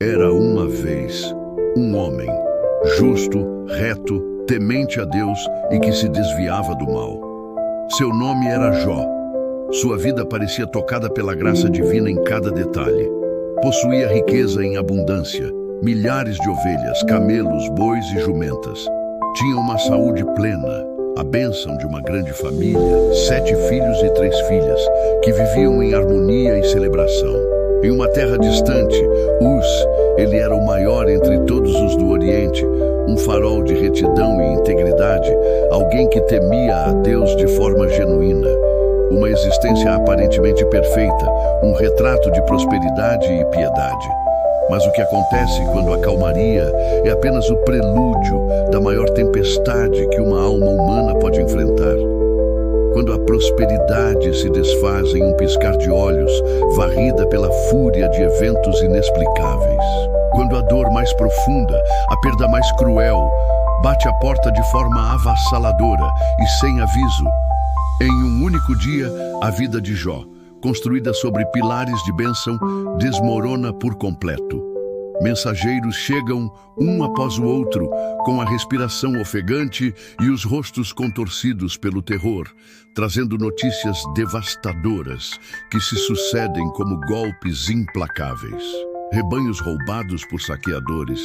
Era uma vez um homem justo, reto, temente a Deus e que se desviava do mal. Seu nome era Jó. Sua vida parecia tocada pela graça divina em cada detalhe. Possuía riqueza em abundância, milhares de ovelhas, camelos, bois e jumentas. Tinha uma saúde plena, a bênção de uma grande família, 7 filhos e 3 filhas, que viviam em harmonia e celebração. Em uma terra distante, ele era o maior entre todos os do Oriente, um farol de retidão e integridade, alguém que temia a Deus de forma genuína. Uma existência aparentemente perfeita, um retrato de prosperidade e piedade. Mas o que acontece quando a calmaria é apenas o prelúdio da maior tempestade que uma alma humana pode enfrentar? Quando a prosperidade se desfaz em um piscar de olhos, varrida pela fúria de eventos inexplicáveis. Quando a dor mais profunda, a perda mais cruel, bate a porta de forma avassaladora e sem aviso. Em um único dia, a vida de Jó, construída sobre pilares de bênção, desmorona por completo. Mensageiros chegam um após o outro, com a respiração ofegante e os rostos contorcidos pelo terror, trazendo notícias devastadoras que se sucedem como golpes implacáveis. Rebanhos roubados por saqueadores,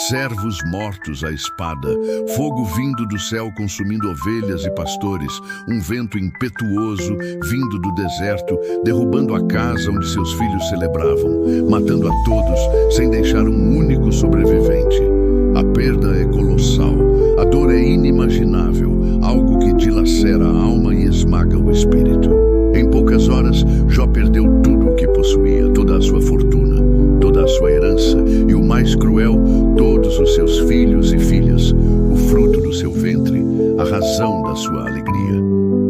servos mortos à espada, fogo vindo do céu consumindo ovelhas e pastores, um vento impetuoso vindo do deserto, derrubando a casa onde seus filhos celebravam, matando a todos sem deixar um único sobrevivente. A perda é colossal, a dor é inimaginável, algo que dilacera a alma e esmaga o espírito. Em poucas horas, Jó perdeu tudo o que possuía, toda a sua fortuna, toda a sua herança e, o mais cruel, todos os seus filhos e filhas, o fruto do seu ventre, a razão da sua alegria.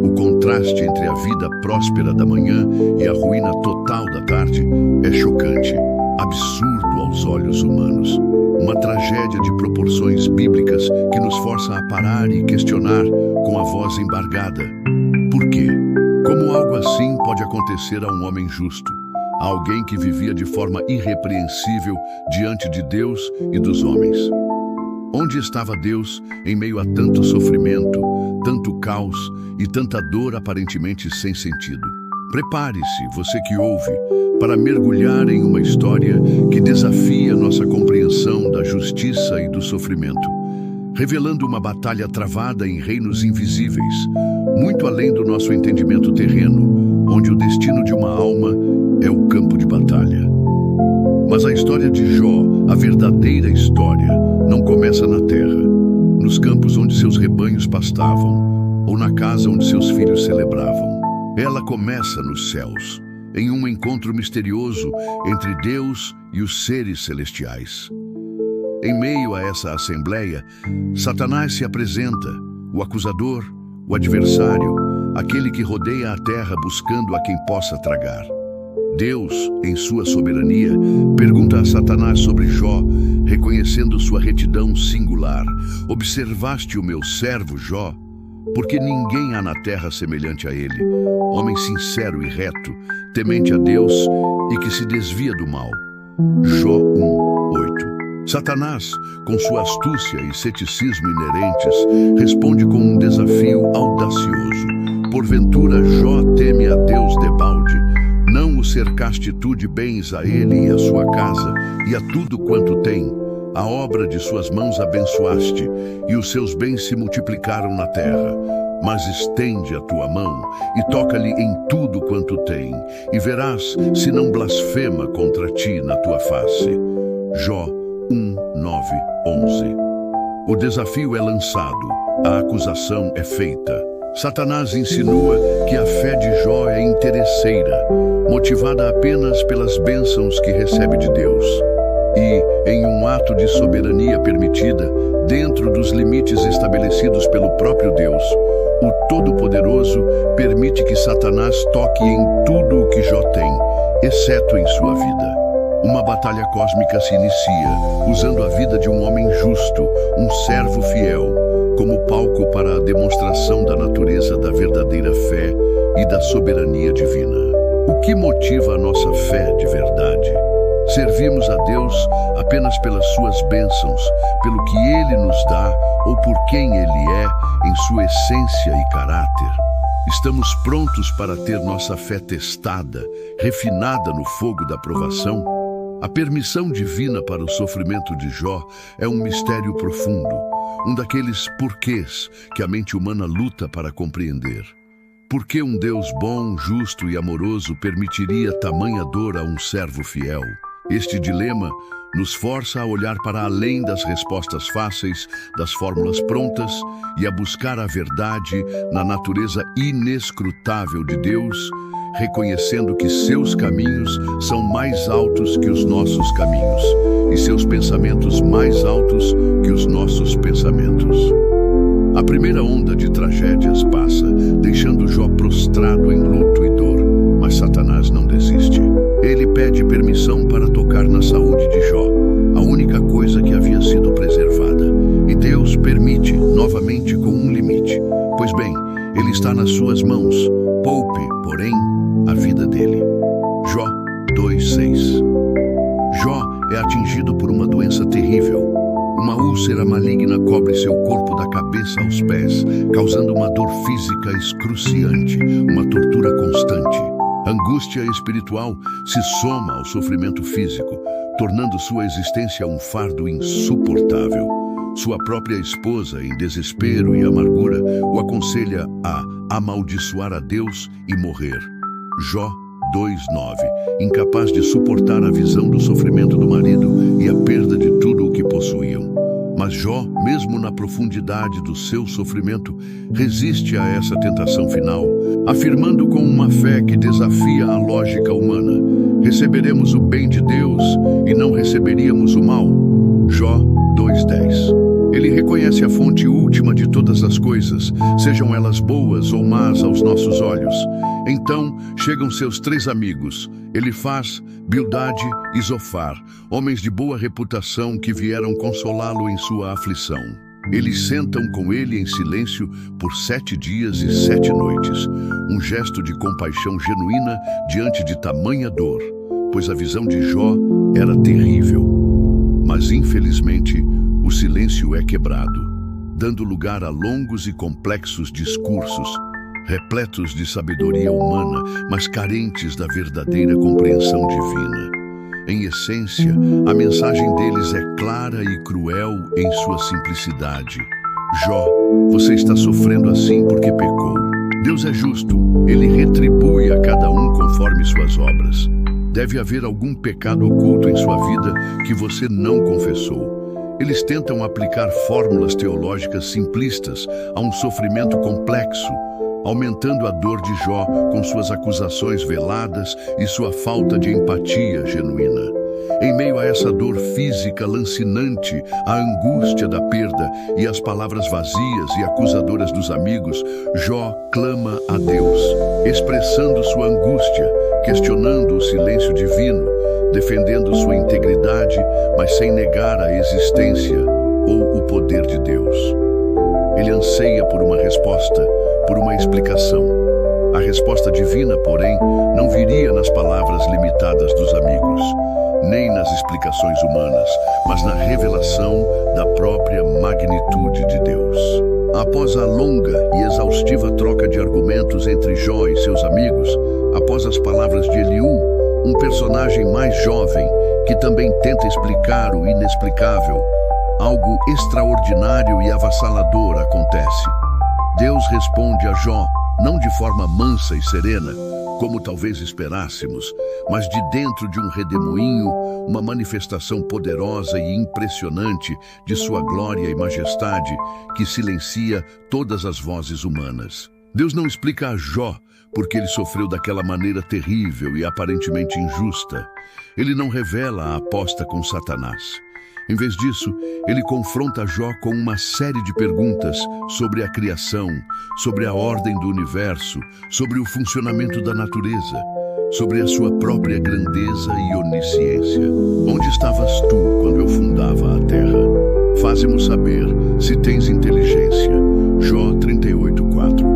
O contraste entre a vida próspera da manhã e a ruína total da tarde é chocante, absurdo aos olhos humanos. Uma tragédia de proporções bíblicas que nos força a parar e questionar com a voz embargada. Por quê? Como algo assim pode acontecer a um homem justo? A alguém que vivia de forma irrepreensível diante de Deus e dos homens. Onde estava Deus em meio a tanto sofrimento, tanto caos e tanta dor aparentemente sem sentido? Prepare-se, você que ouve, para mergulhar em uma história que desafia nossa compreensão da justiça e do sofrimento, revelando uma batalha travada em reinos invisíveis, muito além do nosso entendimento terreno, onde o destino de uma alma é o campo de batalha. Mas a história de Jó, a verdadeira história, não começa na terra, nos campos onde seus rebanhos pastavam, ou na casa onde seus filhos celebravam. Ela começa nos céus, em um encontro misterioso entre Deus e os seres celestiais. Em meio a essa assembleia, Satanás se apresenta, o acusador, o adversário, aquele que rodeia a terra buscando a quem possa tragar. Deus, em sua soberania, pergunta a Satanás sobre Jó, reconhecendo sua retidão singular. Observaste o meu servo Jó? Porque ninguém há na terra semelhante a ele, homem sincero e reto, temente a Deus e que se desvia do mal. Jó 1:8. Satanás, com sua astúcia e ceticismo inerentes, responde com um desafio audacioso. Porventura Jó teme a Deus debalde? Não o cercaste tu de bens a ele e a sua casa, e a tudo quanto tem? A obra de suas mãos abençoaste, e os seus bens se multiplicaram na terra. Mas estende a tua mão e toca-lhe em tudo quanto tem, e verás se não blasfema contra ti na tua face. Jó 1:9-11. O desafio é lançado, a acusação é feita. Satanás insinua que a fé de Jó é interesseira, motivada apenas pelas bênçãos que recebe de Deus. E, em um ato de soberania permitida, dentro dos limites estabelecidos pelo próprio Deus, o Todo-Poderoso permite que Satanás toque em tudo o que Jó tem, exceto em sua vida. Uma batalha cósmica se inicia, usando a vida de um homem justo, um servo fiel, como palco para a demonstração da natureza da verdadeira fé e da soberania divina. O que motiva a nossa fé de verdade? Servimos a Deus apenas pelas suas bênçãos, pelo que Ele nos dá ou por quem Ele é em sua essência e caráter. Estamos prontos para ter nossa fé testada, refinada no fogo da provação? A permissão divina para o sofrimento de Jó é um mistério profundo, um daqueles porquês que a mente humana luta para compreender. Por que um Deus bom, justo e amoroso permitiria tamanha dor a um servo fiel? Este dilema nos força a olhar para além das respostas fáceis, das fórmulas prontas e a buscar a verdade na natureza inescrutável de Deus, reconhecendo que seus caminhos são mais altos que os nossos caminhos e seus pensamentos mais altos que os nossos pensamentos. A primeira onda de tragédias passa, deixando Jó prostrado em luto e dor, mas Satanás não desiste. Ele pede permissão para tocar na saúde de Jó, a única coisa que havia sido preservada. E Deus permite, novamente com um limite. Pois bem, ele está nas suas mãos. Poupe, porém, a vida dele. Jó 2:6. Jó é atingido por uma doença terrível. Uma úlcera maligna cobre seu corpo da cabeça aos pés, causando uma dor física excruciante, uma tortura constante. A angústia espiritual se soma ao sofrimento físico, tornando sua existência um fardo insuportável. Sua própria esposa, em desespero e amargura, o aconselha a amaldiçoar a Deus e morrer. Jó 2:9. Incapaz de suportar a visão do sofrimento do marido e a perda de tudo o que possuíam. Mas Jó, mesmo na profundidade do seu sofrimento, resiste a essa tentação final, afirmando com uma fé que desafia a lógica humana: receberemos o bem de Deus e não receberíamos o mal. Jó 2:10. Ele reconhece a fonte última de todas as coisas, sejam elas boas ou más aos nossos olhos. Então chegam seus 3 amigos, Elifaz, Bildade e Zofar, homens de boa reputação que vieram consolá-lo em sua aflição. Eles sentam com ele em silêncio por 7 dias e 7 noites, um gesto de compaixão genuína diante de tamanha dor, pois a visão de Jó era terrível. Mas infelizmente, o silêncio é quebrado, dando lugar a longos e complexos discursos, repletos de sabedoria humana, mas carentes da verdadeira compreensão divina. Em essência, a mensagem deles é clara e cruel em sua simplicidade. Jó, você está sofrendo assim porque pecou. Deus é justo, ele retribui a cada um conforme suas obras. Deve haver algum pecado oculto em sua vida que você não confessou. Eles tentam aplicar fórmulas teológicas simplistas a um sofrimento complexo, aumentando a dor de Jó com suas acusações veladas e sua falta de empatia genuína. Em meio a essa dor física lancinante, a angústia da perda e as palavras vazias e acusadoras dos amigos, Jó clama a Deus, expressando sua angústia, questionando o silêncio divino, defendendo sua integridade, mas sem negar a existência ou o poder de Deus. Ele anseia por uma resposta, por uma explicação. A resposta divina, porém, não viria nas palavras limitadas dos amigos, nem nas explicações humanas, mas na revelação da própria magnitude de Deus. Após a longa e exaustiva troca de argumentos entre Jó e seus amigos, após as palavras de Eliú, um personagem mais jovem que também tenta explicar o inexplicável, algo extraordinário e avassalador acontece. Deus responde a Jó, não de forma mansa e serena, como talvez esperássemos, mas de dentro de um redemoinho, uma manifestação poderosa e impressionante de sua glória e majestade que silencia todas as vozes humanas. Deus não explica a Jó porque ele sofreu daquela maneira terrível e aparentemente injusta. Ele não revela a aposta com Satanás. Em vez disso, ele confronta Jó com uma série de perguntas sobre a criação, sobre a ordem do universo, sobre o funcionamento da natureza, sobre a sua própria grandeza e onisciência. Onde estavas tu quando eu fundava a terra? Faze-mo saber se tens inteligência. Jó 38:4.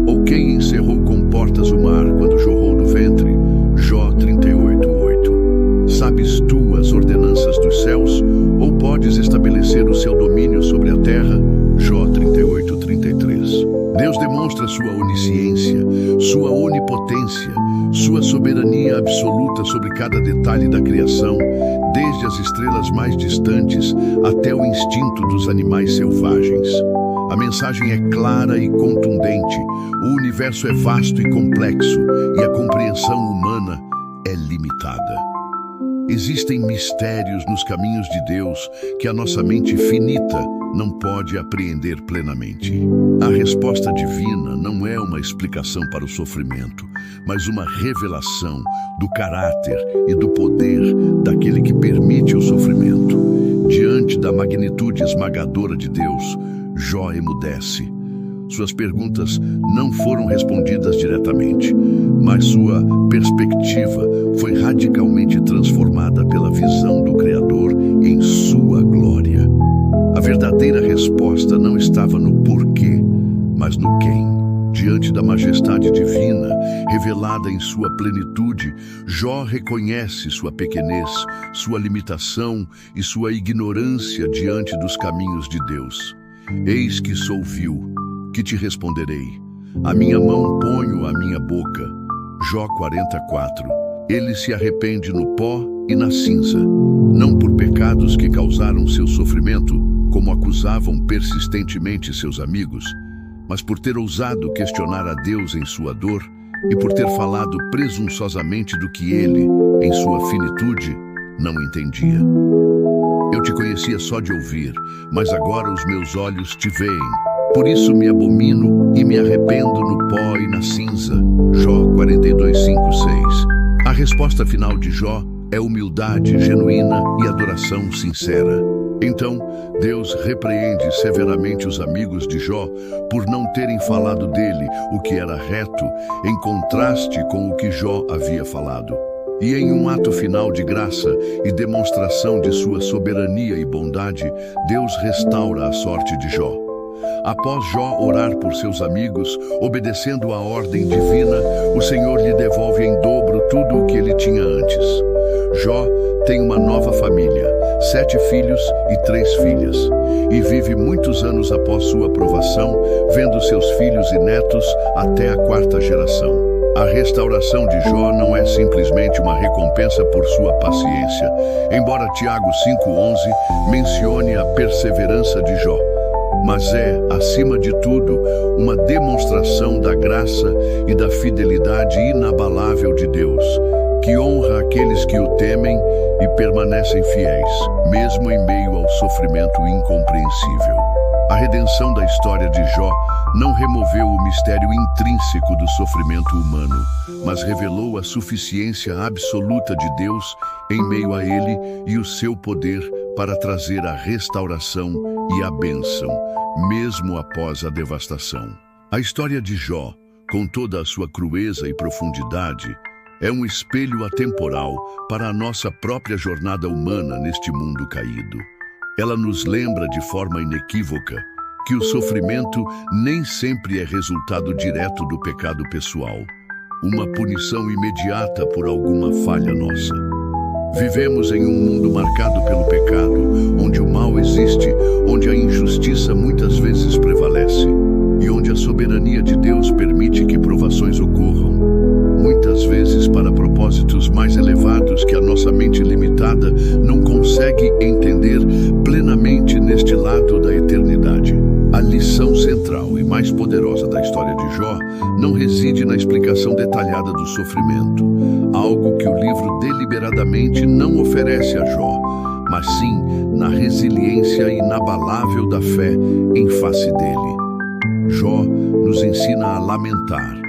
Ou quem encerrou com portas o mar quando jorrou do ventre? Jó 38:8. Sabes tu as ordenanças dos céus? Deus, ou podes estabelecer o seu domínio sobre a terra? Jó 38:33. Deus demonstra sua onisciência, sua onipotência, sua soberania absoluta sobre cada detalhe da criação, desde as estrelas mais distantes até o instinto dos animais selvagens. A mensagem é clara e contundente. O universo é vasto e complexo, e a compreensão humana é limitada. Existem mistérios nos caminhos de Deus que a nossa mente finita não pode apreender plenamente. A resposta divina não é uma explicação para o sofrimento, mas uma revelação do caráter e do poder daquele que permite o sofrimento. Diante da magnitude esmagadora de Deus, Jó emudece. Suas perguntas não foram respondidas diretamente, mas sua perspectiva foi radicalmente transformada pela visão do Criador em sua glória. A verdadeira resposta não estava no porquê, mas no quem. Diante da majestade divina, revelada em sua plenitude, Jó reconhece sua pequenez, sua limitação e sua ignorância diante dos caminhos de Deus. Eis que sou vil, que te responderei. A minha mão ponho à minha boca. Jó 44. Ele se arrepende no pó e na cinza, não por pecados que causaram seu sofrimento, como acusavam persistentemente seus amigos, mas por ter ousado questionar a Deus em sua dor e por ter falado presunçosamente do que ele, em sua finitude, não entendia. Eu te conhecia só de ouvir, mas agora os meus olhos te veem. Por isso me abomino e me arrependo no pó e na cinza. Jó 42:5-6. A resposta final de Jó é humildade genuína e adoração sincera. Então, Deus repreende severamente os amigos de Jó por não terem falado dele o que era reto, em contraste com o que Jó havia falado. E em um ato final de graça e demonstração de sua soberania e bondade, Deus restaura a sorte de Jó. Após Jó orar por seus amigos, obedecendo à ordem divina, o Senhor lhe devolve em dobro tudo o que ele tinha antes. Jó tem uma nova família, 7 filhos e 3 filhas, e vive muitos anos após sua provação, vendo seus filhos e netos até a 4ª geração. A restauração de Jó não é simplesmente uma recompensa por sua paciência, embora Tiago 5:11 mencione a perseverança de Jó, mas é, acima de tudo, uma demonstração da graça e da fidelidade inabalável de Deus, que honra aqueles que o temem e permanecem fiéis, mesmo em meio ao sofrimento incompreensível. A redenção da história de Jó não removeu o mistério intrínseco do sofrimento humano, mas revelou a suficiência absoluta de Deus em meio a ele e o seu poder para trazer a restauração e a bênção, mesmo após a devastação. A história de Jó, com toda a sua crueza e profundidade, é um espelho atemporal para a nossa própria jornada humana neste mundo caído. Ela nos lembra de forma inequívoca que o sofrimento nem sempre é resultado direto do pecado pessoal, uma punição imediata por alguma falha nossa. Vivemos em um mundo marcado pelo pecado, onde o mal existe, onde a injustiça muitas vezes prevalece e onde a soberania de Deus permite que provações ocorram, muitas vezes para propósitos mais elevados que a nossa mente limitada não consegue entender plenamente neste lado da eternidade. A lição central e mais poderosa da história de Jó não reside na explicação detalhada do sofrimento, algo que o livro deliberadamente não oferece a Jó, mas sim na resiliência inabalável da fé em face dele. Jó nos ensina a lamentar,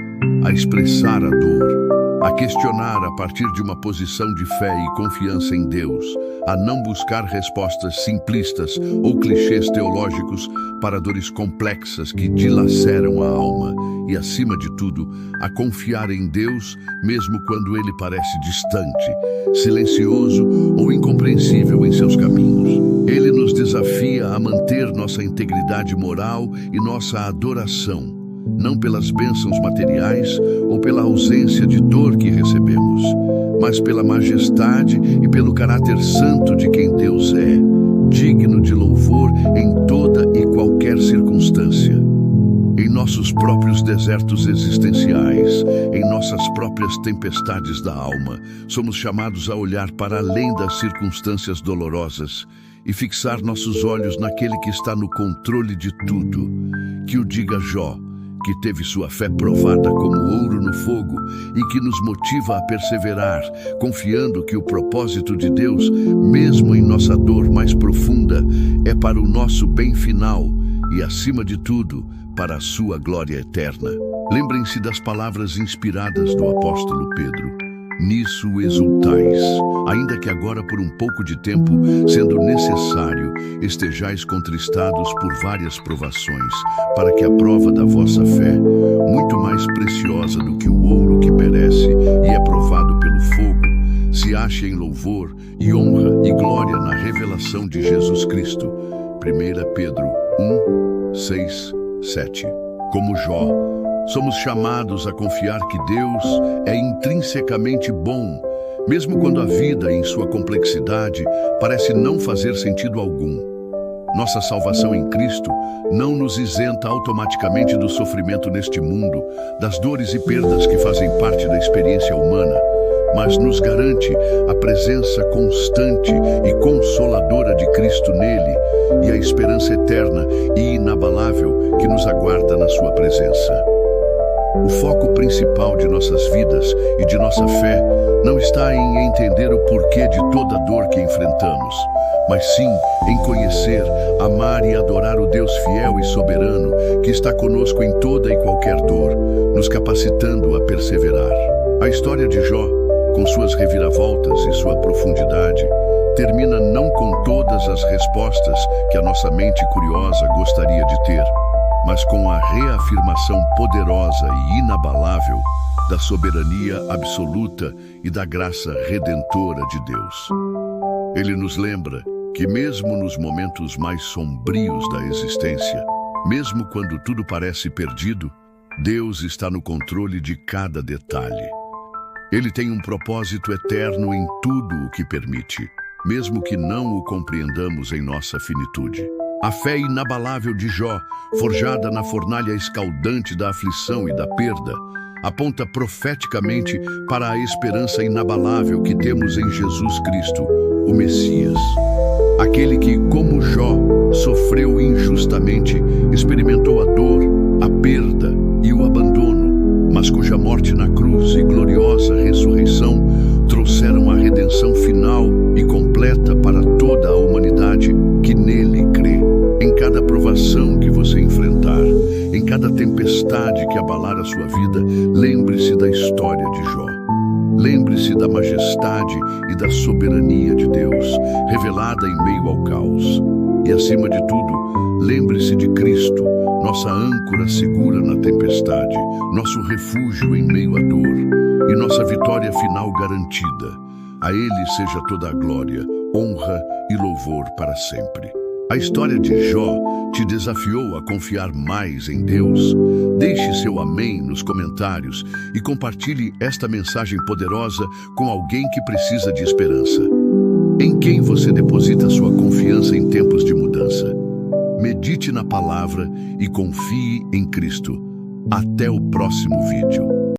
a expressar a dor, a questionar a partir de uma posição de fé e confiança em Deus, a não buscar respostas simplistas ou clichês teológicos para dores complexas que dilaceram a alma e, acima de tudo, a confiar em Deus mesmo quando ele parece distante, silencioso ou incompreensível em seus caminhos. Ele nos desafia a manter nossa integridade moral e nossa adoração, não pelas bênçãos materiais ou pela ausência de dor que recebemos, mas pela majestade e pelo caráter santo de quem Deus é, digno de louvor em toda e qualquer circunstância. Em nossos próprios desertos existenciais, em nossas próprias tempestades da alma, somos chamados a olhar para além das circunstâncias dolorosas e fixar nossos olhos naquele que está no controle de tudo. Que o diga Jó, que teve sua fé provada como ouro no fogo e que nos motiva a perseverar, confiando que o propósito de Deus, mesmo em nossa dor mais profunda, é para o nosso bem final e, acima de tudo, para a sua glória eterna. Lembrem-se das palavras inspiradas do apóstolo Pedro. Nisso exultais, ainda que agora por um pouco de tempo, sendo necessário, estejais contristados por várias provações, para que a prova da vossa fé, muito mais preciosa do que o ouro que perece e é provado pelo fogo, se ache em louvor e honra e glória na revelação de Jesus Cristo. 1 Pedro 1, 6, 7. Como Jó, somos chamados a confiar que Deus é intrinsecamente bom, mesmo quando a vida, em sua complexidade, parece não fazer sentido algum. Nossa salvação em Cristo não nos isenta automaticamente do sofrimento neste mundo, das dores e perdas que fazem parte da experiência humana, mas nos garante a presença constante e consoladora de Cristo nele e a esperança eterna e inabalável que nos aguarda na sua presença. O foco principal de nossas vidas e de nossa fé não está em entender o porquê de toda a dor que enfrentamos, mas sim em conhecer, amar e adorar o Deus fiel e soberano que está conosco em toda e qualquer dor, nos capacitando a perseverar. A história de Jó, com suas reviravoltas e sua profundidade, termina não com todas as respostas que a nossa mente curiosa gostaria de ter, mas com a reafirmação poderosa e inabalável da soberania absoluta e da graça redentora de Deus. Ele nos lembra que mesmo nos momentos mais sombrios da existência, mesmo quando tudo parece perdido, Deus está no controle de cada detalhe. Ele tem um propósito eterno em tudo o que permite, mesmo que não o compreendamos em nossa finitude. A fé inabalável de Jó, forjada na fornalha escaldante da aflição e da perda, aponta profeticamente para a esperança inabalável que temos em Jesus Cristo, o Messias. Aquele que, como Jó, sofreu injustamente, experimentou a dor, a perda e o abandono, mas cuja morte na cruz e gloriosa ressurreição trouxeram a redenção final e completa para toda a humanidade que nele crê. Em cada provação que você enfrentar, em cada tempestade que abalar a sua vida, lembre-se da história de Jó. Lembre-se da majestade e da soberania de Deus, revelada em meio ao caos. E, acima de tudo, lembre-se de Cristo, nossa âncora segura na tempestade, nosso refúgio em meio à dor e nossa vitória final garantida. A Ele seja toda a glória, honra e louvor para sempre. A história de Jó te desafiou a confiar mais em Deus? Deixe seu amém nos comentários e compartilhe esta mensagem poderosa com alguém que precisa de esperança. Em quem você deposita sua confiança em tempos de mudança? Medite na palavra e confie em Cristo. Até o próximo vídeo.